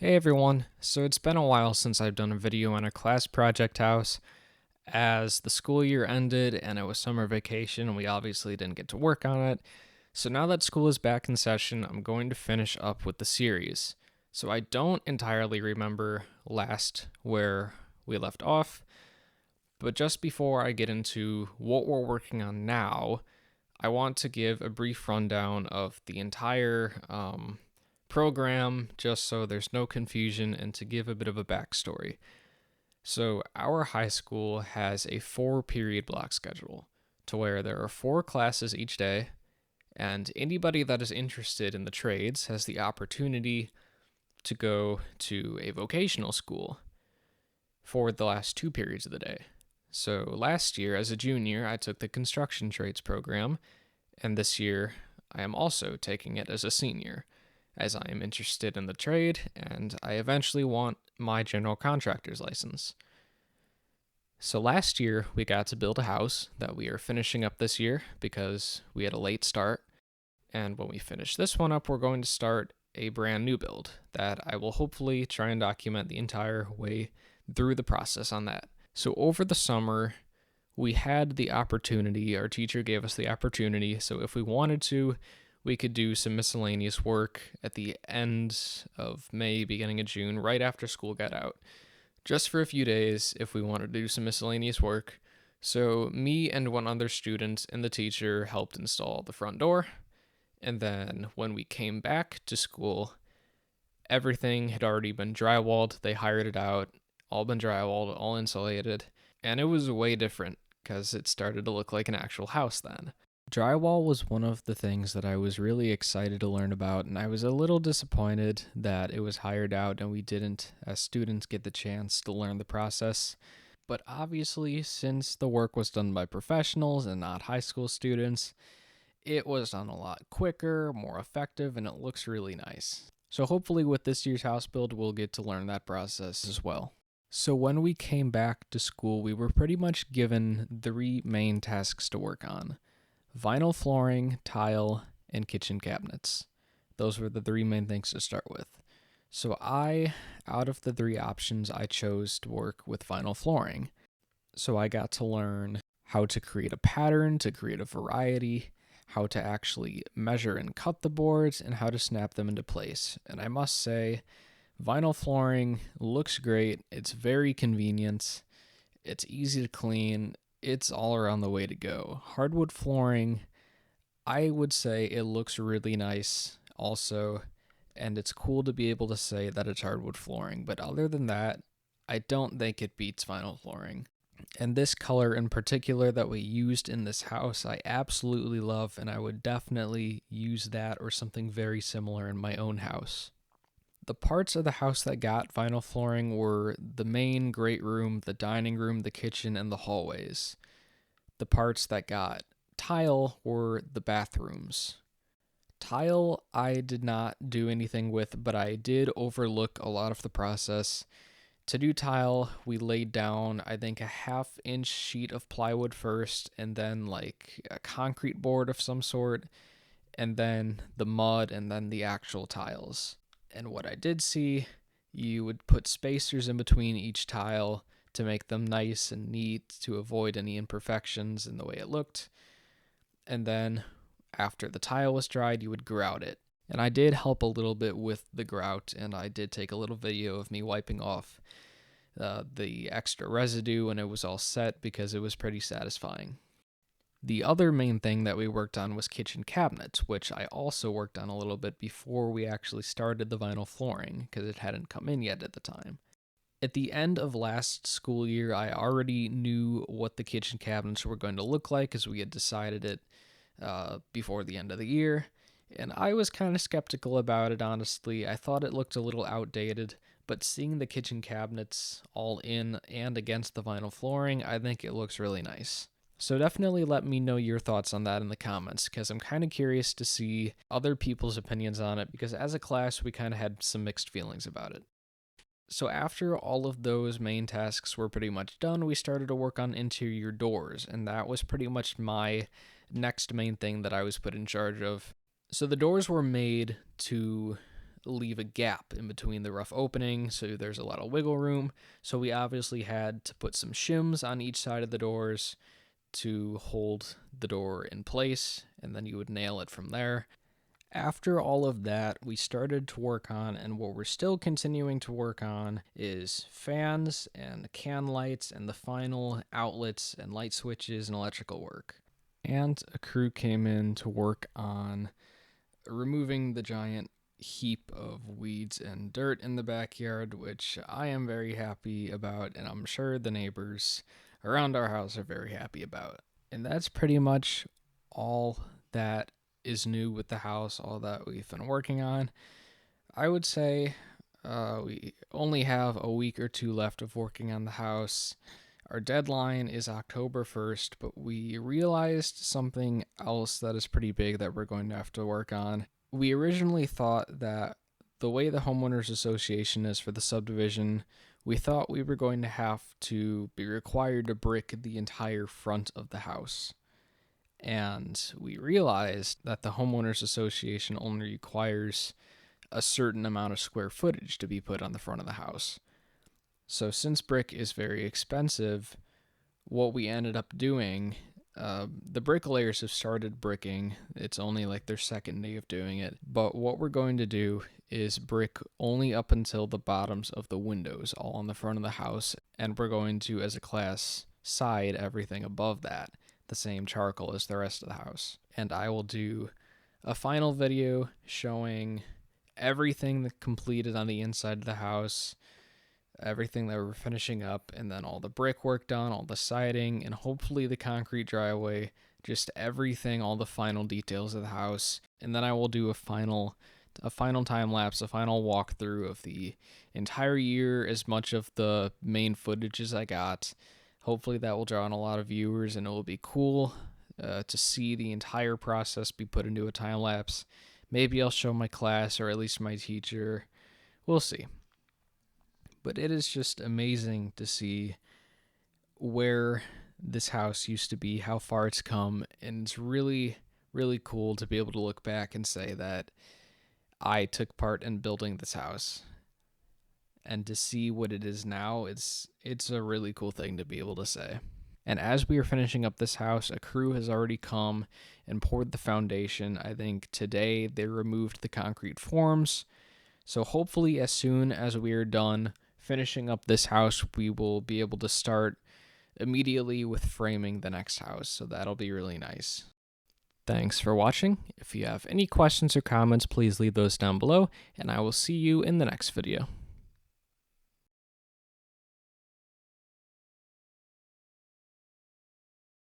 Hey everyone, so it's been a while since I've done a video on a class project house, as the school year ended and it was summer vacation and we obviously didn't get to work on it. So now that school is back in session, I'm going to finish up with the series. So I don't entirely remember last where we left off, but just before I get into what we're working on now, I want to give a brief rundown of the entire program just so there's no confusion and to give a bit of a backstory. So, our high school has a 4 period block schedule to where there are 4 classes each day, and anybody that is interested in the trades has the opportunity to go to a vocational school for the last 2 periods of the day. So, last year, as a junior, I took the construction trades program, and this year, I am also taking it as a senior, as I am interested in the trade and I eventually want my general contractor's license. So last year, we got to build a house that we are finishing up this year because we had a late start. And when we finish this one up, we're going to start a brand new build that I will hopefully try and document the entire way through the process on that. So over the summer, we had the opportunity, our teacher gave us the opportunity, so if we wanted to, we could do some miscellaneous work at the end of May, beginning of June, right after school got out, just for a few days if we wanted to do some miscellaneous work. So, me and one other student and the teacher helped install the front door. And then when we came back to school, everything had already been drywalled. They hired it out, all been drywalled, all insulated. And it was way different because it started to look like an actual house then. Drywall was one of the things that I was really excited to learn about, and I was a little disappointed that it was hired out and we didn't, as students, get the chance to learn the process. But obviously, since the work was done by professionals and not high school students, it was done a lot quicker, more effective, and it looks really nice. So hopefully with this year's house build, we'll get to learn that process as well. So when we came back to school, we were pretty much given 3 main tasks to work on: vinyl flooring, tile, and kitchen cabinets. Those were the 3 main things to start with. So out of the 3 options, I chose to work with vinyl flooring. So I got to learn how to create a pattern, to create a variety, how to actually measure and cut the boards, and how to snap them into place. And I must say, vinyl flooring looks great. It's very convenient. It's easy to clean. It's all around the way to go. Hardwood flooring, I would say it looks really nice also, and it's cool to be able to say that it's hardwood flooring, but other than that, I don't think it beats vinyl flooring. And this color in particular that we used in this house, I absolutely love, and I would definitely use that or something very similar in my own house. The parts of the house that got vinyl flooring were the main great room, the dining room, the kitchen, and the hallways. The parts that got tile were the bathrooms. Tile I did not do anything with, but I did overlook a lot of the process. To do tile, we laid down, I think, a 1/2 inch sheet of plywood first, and then like a concrete board of some sort, and then the mud, and then the actual tiles. And what I did see, you would put spacers in between each tile to make them nice and neat to avoid any imperfections in the way it looked. And then after the tile was dried, you would grout it. And I did help a little bit with the grout, and I did take a little video of me wiping off the extra residue when it was all set because it was pretty satisfying. The other main thing that we worked on was kitchen cabinets, which I also worked on a little bit before we actually started the vinyl flooring because it hadn't come in yet at the time. At the end of last school year, I already knew what the kitchen cabinets were going to look like as we had decided it before the end of the year, and I was kind of skeptical about it, honestly. I thought it looked a little outdated, but seeing the kitchen cabinets all in and against the vinyl flooring, I think it looks really nice. So definitely let me know your thoughts on that in the comments, because I'm kind of curious to see other people's opinions on it, because as a class, we kind of had some mixed feelings about it. So after all of those main tasks were pretty much done, we started to work on interior doors, and that was pretty much my next main thing that I was put in charge of. So the doors were made to leave a gap in between the rough opening, so there's a lot of wiggle room. So we obviously had to put some shims on each side of the doors to hold the door in place, and then you would nail it from there. After all of that, we started to work on, and what we're still continuing to work on, is fans and can lights and the final outlets and light switches and electrical work. And a crew came in to work on removing the giant heap of weeds and dirt in the backyard, which I am very happy about, and I'm sure the neighbors around our house are very happy about. And that's pretty much all that is new with the house, all that we've been working on. I would say we only have a week or two left of working on the house. Our deadline is October 1st, but we realized something else that is pretty big that we're going to have to work on. We originally thought that the way the homeowners association is for the subdivision, we thought we were going to have to be required to brick the entire front of the house. And we realized that the homeowners association only requires a certain amount of square footage to be put on the front of the house. So since brick is very expensive, what we ended up doing, the bricklayers have started bricking. It's only like their second day of doing it. But what we're going to do is brick only up until the bottoms of the windows, all on the front of the house. And we're going to, as a class, side everything above that, the same charcoal as the rest of the house. And I will do a final video showing everything that completed on the inside of the house, everything that we're finishing up, and then all the brickwork done, all the siding, and hopefully the concrete driveway, just everything, all the final details of the house. And then I will do a final time lapse, a final walkthrough of the entire year, as much of the main footage as I got. Hopefully that will draw in a lot of viewers, and it will be cool to see the entire process be put into a time lapse. Maybe I'll show my class, or at least my teacher. We'll see. But it is just amazing to see where this house used to be, how far it's come, and it's really, really cool to be able to look back and say that I took part in building this house. And to see what it is now, it's a really cool thing to be able to say. And as we are finishing up this house, a crew has already come and poured the foundation. I think today they removed the concrete forms. So hopefully as soon as we are done finishing up this house, we will be able to start immediately with framing the next house. So that'll be really nice. Thanks for watching. If you have any questions or comments, please leave those down below, and I will see you in the next video.